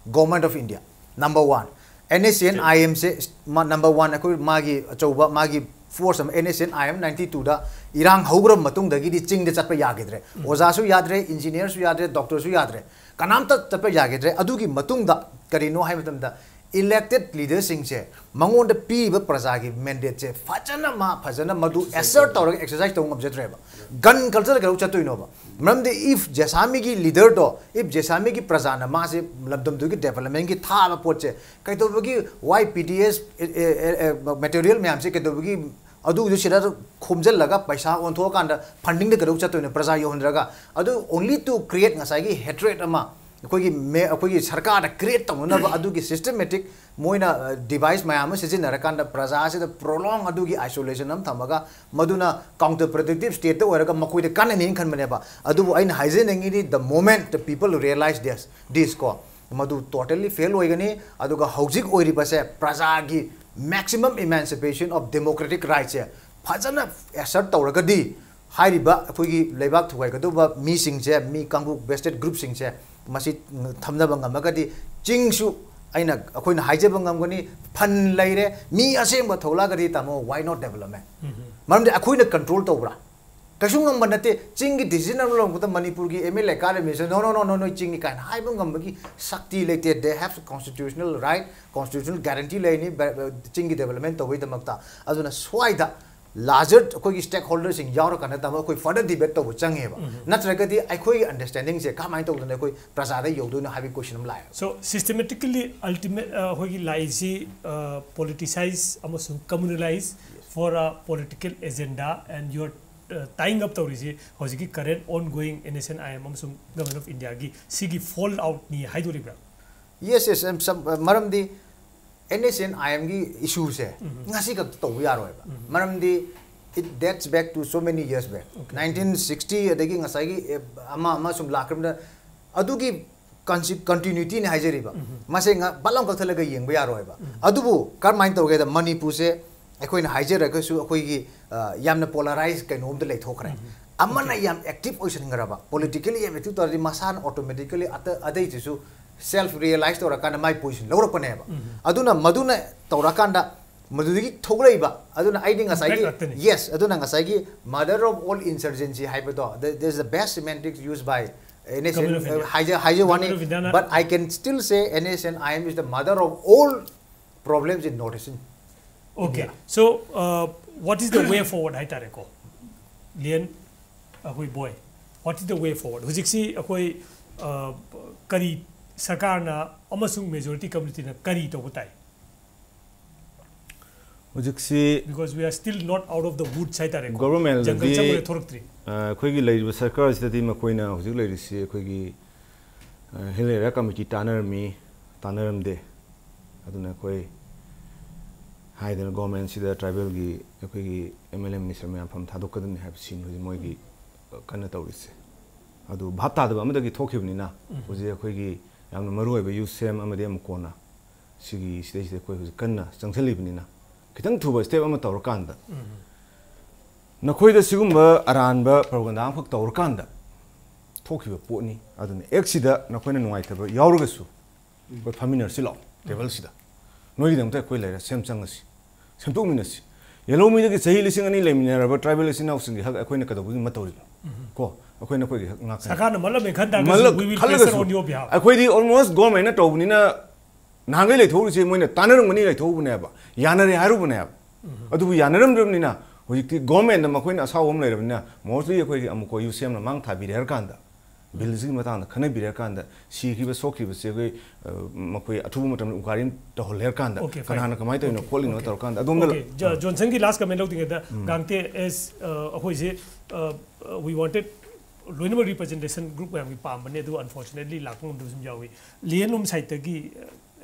[SPEAKER 2] government of India. Number one. NSN IM say number one aku magi choba magi force NSN IM 92 da irang haugram matung dagi di ching de chatpa yagidre oza su yadre engineer su yadre doctor su yadre kanam ta chatpa yagidre adugi matung da karino hai matam da elected leaders sing se mangon da pi ba praja gi mandate se fajana madu assert tawra exercise tawng objectre ba gun culture ga chatoi no ba Mamde if Jasami ki leader do, if Jasami ki prajana ma se labdam du ki development ki tha ba poche, kai to bagi YPDS material me amse kai to bagi adu jo shira khomjal laga paisa on tho kanda funding de garau chato ne praja yo hundraga adu only to create ngasai ki hatred ama koi ki sarkar da create tong na adu ki systematic moina device mayam se jin rakanda praja se the prolong adu ki isolation am thamaga maduna counterproductive state to oraga makoi de kan nin khan mane ba adu ain hygiene ngi the moment the people realize this ko madu totally fail hoigani aduga housing oiri ba se praja ki maximum emancipation of democratic rights se phajana assert tawraga di hairiba akoi ki leibak thuai ga do ba mi sing se mi kangbu vested group sing se masi thamna bangamaga di chingsu aina akoina haijeba ngamgani phan laire mi asem thola gari tamo why not development maram de akoina control tobra kasung ngam banate chingi decision long kuta Manipur gi MLA kare me no chingi kan haibam ngam gi sakti lete they have constitutional right constitutional guarantee laini chingi development to wait makta aduna swaida larger koi stakeholders in yaur kana tamo koi further debate to change ba natragadi akoi understanding se kamai to done koi prasada yodu na have question lai
[SPEAKER 1] so systematically ultimate hogi laisi politicize amasung communalize for a political agenda and you're tying up the hojiki current ongoing NSN IM amasung government of India gi sigi fall out ni haidoribra
[SPEAKER 2] yes some maram di NSN IM gi issues hai ngasi ka to yaro ba maram di it dates back to so many years back 1960 adagi ngasai gi ama sum lakram da adu gi continuity ni haijeri ba mase nga balam ka thalaga yeng ba yaro ba adubu kar mind to ge da Manipur se akoi na haijera ka su akoi gi yamna polarize kai nom da lai thokre amana yam active oisan garaba politically yam active to masan automatically adai jisu self realize to rakana my position lawra paneba aduna maduna tawrakanda madudigi thograiba aduna aiding asai yes aduna ngasai gi mother of all insurgency haibedo there's the best semantics used by NSN one but I can still say NSNIM is the mother of all problems in Northeastern
[SPEAKER 1] okay so what is the way forward haitareko Lian akoi boy what is the way forward hujiksi akoi kari sarkar na amasung majority community na kari to butai
[SPEAKER 4] hujiksi
[SPEAKER 1] because we are still not out of the woods haitareko
[SPEAKER 4] government
[SPEAKER 1] jungle changore thorktri
[SPEAKER 4] khoi lei sarkar sida di makoina hujik lei si khoi gi hilera committee tanaram de aduna khoi haidana government sida tribal gi khoi gi MLA minister me pham thadok kadun have seen hoji moi gi kana tawrise adu bhata da amada gi thokibni na hoji khoi gi yamna maru oiba UCM amade am kona sigi sida khoi hoji kana changsalibni na kitang thuba step ama tawr kanda na khoi da sigumba aranba propaganda phak tawr kanda thokiba poni aduna exida na khoi na nuai thaba yawrugasu ko familiar silo table sida noi dam ta khoi laira sem changasi semtok minasi yellow mi da sahi lising ani lemina ba tribal lising na using hak khoi na kadabu ma tawri ko khoi na khoi gi nga
[SPEAKER 1] sakar na malab me khanda we will pressure on your behalf
[SPEAKER 4] khoi di almost government na tawni na nangai le thoru se moina tanarang mani le thobu ne ba yanare haru bune ba adu yanaram dum ni na hojikti government ma khoi na asawom le rabna mostly khoi gi amuko UCM na mang thabi re kanda bilzi matang na khana bi re kanda si ki ba sokhi ba se khoi makoi athubu matam ukarin to holer kanda kana na kamai to no calling no tor kanda adum
[SPEAKER 1] Johnson ki last comment log da gangte as khoi se we wanted loinable representation group we pam bane do unfortunately lakung do sum jawi lienum site gi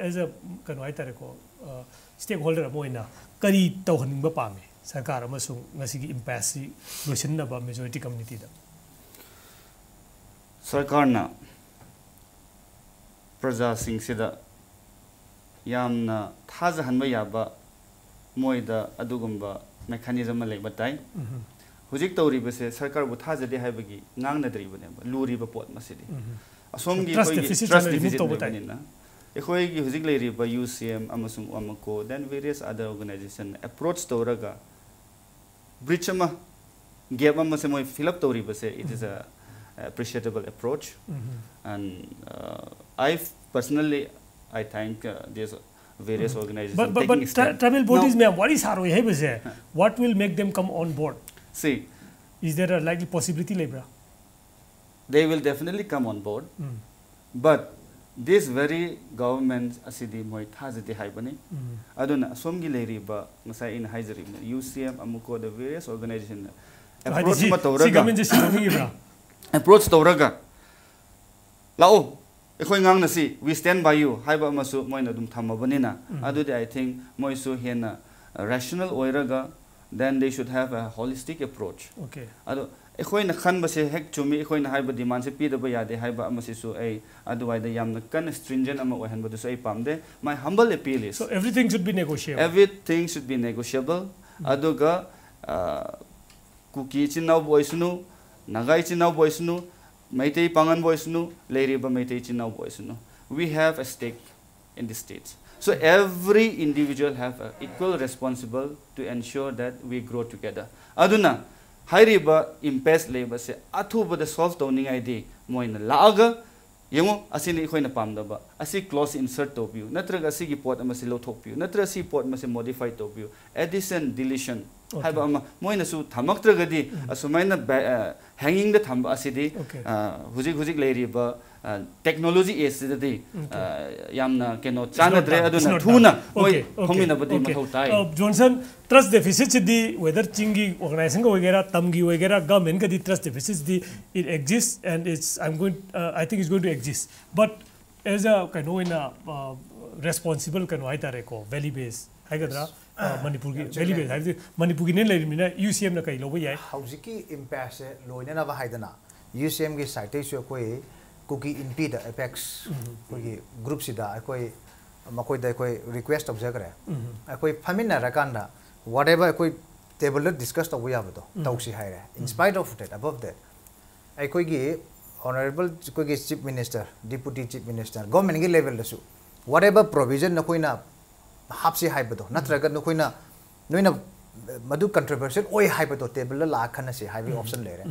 [SPEAKER 1] as a kanu ai tare ko stakeholder moina kari tawhaning ba pame sarkar amasung ngasi gi impasse loisin na ba majority community da
[SPEAKER 3] sarkar na praja sing sida yamna thaja hanba yaba moida adugumba mechanism le batai hujik tawri bese sarkar bu thaja de haibagi ngang na dri bane luri ba pot masidi asom gi koi trust deficit na ekhoi gi hujik le ri ba UCM amasung amako then various other organization approach tawraga bridge ma gap ma se moi fill up tawri bese it is a appreciable approach and I personally I thank these various organizations
[SPEAKER 1] but tribal bodies me what is haro hai bese what will make them come on board
[SPEAKER 3] see
[SPEAKER 1] is there a likely possibility labra
[SPEAKER 3] they will definitely come on board but this very government asidi moi thajati haibani aduna somgi leri ba ngasai in haijari UCM amuko the various organization approach ma tawraga approach tawraga lao ekhoi ngang na si we stand by you haiba masu moina dum thamabani na adudi I think moi su hena rational oiraga then they should have a holistic approach
[SPEAKER 1] okay
[SPEAKER 3] ado ekhoi na khan ba se hek chumi ekhoi na haiba demand se pi da ba yade haiba amasi su ai aduwai da yamna kan stringent ama ohan ba du sai pamde my humble appeal is
[SPEAKER 1] so everything should be negotiable
[SPEAKER 3] aduga kuki chinau boysnu nagai chinau boysnu maitei pangan boysnu leiriba maitei chinau boysnu we have a stake in the states so every individual have a equal responsible to ensure that we grow together aduna hairiba impasse leba se athuba da solve tawning id moina laaga yengo asini khoina pamdaba asi clause insert to view natraga asi gi pot amasi lo thok view natra si pot amasi modify to view addition deletion haiba ama moina su thamaktraga di asumaina hanging the thamba asidi hujik leiriba technology is the yamna keno chanadre aduna thuna oi homina badi mathau tai
[SPEAKER 1] Johnson trust deficit di whether chingi organization ko wagera tamgi wagera government ka di trust deficit di it exists and it's I think it's going to exist but as a kind of in a responsible kind of aitare ko valley base haigadra Manipur ki valley base Manipur ki ne lerimina UCM na kai lobo yai
[SPEAKER 2] haujiki impasse loina na ba haidana UCM gi site so koi cookie impede apex koi group sida koi makoi da koi request of jagre koi famina rakanda whatever koi table discuss to we have to tausi haire in spite of that above that ai koi gi honorable koi gi chief minister deputy chief minister government gi level da su whatever provision na koi na hapsi haiba do natraga no koi na noina madu controversial oi haiba do table la khana se haibi option le re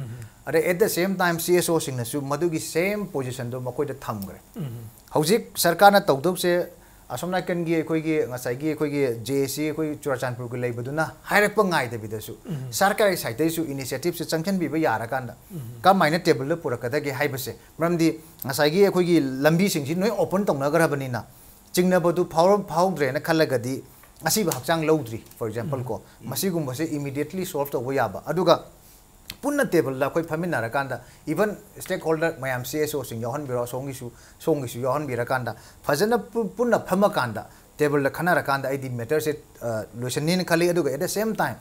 [SPEAKER 2] are at the same time CSO sing na su madu gi same position do makoi da thamgre hojik sarkar na tawdok se asomna kan gi koi gi ngasai gi koi gi JC koi Churachandpur gi leibaduna hairak pa ngai de bidasu sarkar ai site su initiative se changchen bi ba yara kan da ka maina table le pura kada gi haibase mramdi ngasai gi koi gi lambi sing si noi open tongna gara bani na chingna bodu phau dre na khalaga di asi ba hakchang lowdri for example ko masi gum base immediately solve to ya ba aduga punna table la koi famina ra kanda even stakeholder mayam CSO sing yohan biro songi su yohan bira kanda fajana punna phama kanda table la khana ra kanda I di matter se lotion khali aduga at the same time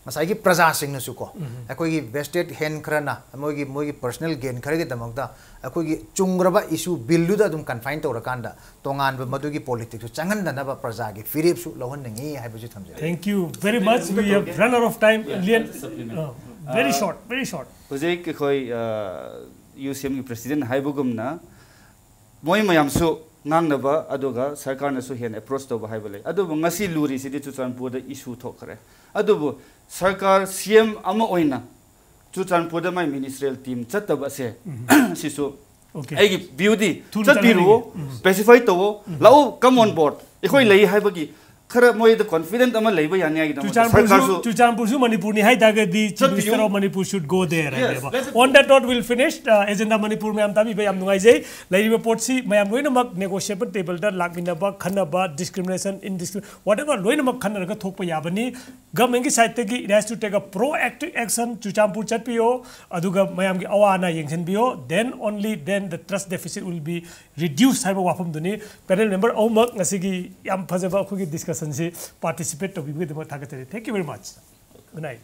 [SPEAKER 2] masai gi praja sing na su ko akoi gi vested hand khrana mogi personal gain khare gi damagda akoi gi chungraba issue bill lu da dum confine to ra kanda tongan ba madu gi politics su changan da na ba praja gi firip su lohan ngi hai bu ji thamja
[SPEAKER 1] thank you very much we have run out of time very short
[SPEAKER 3] hojik khoi UCM gi president haibugumna moi mayam su ngangnaba aduga sarkar na su hen approach to ba haibale adubu ngasi luri sidi Churachandpur da issue thokre adubu sarkar CM ama oina Churachandpur da mai ministerial team chataba se sisu ai gi beauty chatbiru specify to lau come on board ikhoi lei haibagi khara moi the confident ama leiba yani agi dam
[SPEAKER 1] Churachandpur su Manipur ni hai daga di chief minister of Manipur should go there on that note we'll finish agenda Manipur mayam tami bayam nungai jai leiba report si mayam loina mak negotiable table da lakmina ba khanna ba discrimination whatever loina mak khanna ga thokpa yabani government ki side te it has to take a proactive action Churachandpur chatpiyo aduga mayam gi awana yengsenbiyo then only then the trust deficit will be reduced haiba wafam duni panel member omak ngasigi yam phajaba khu gi discussion participate to be with the Thank you very much. Good night.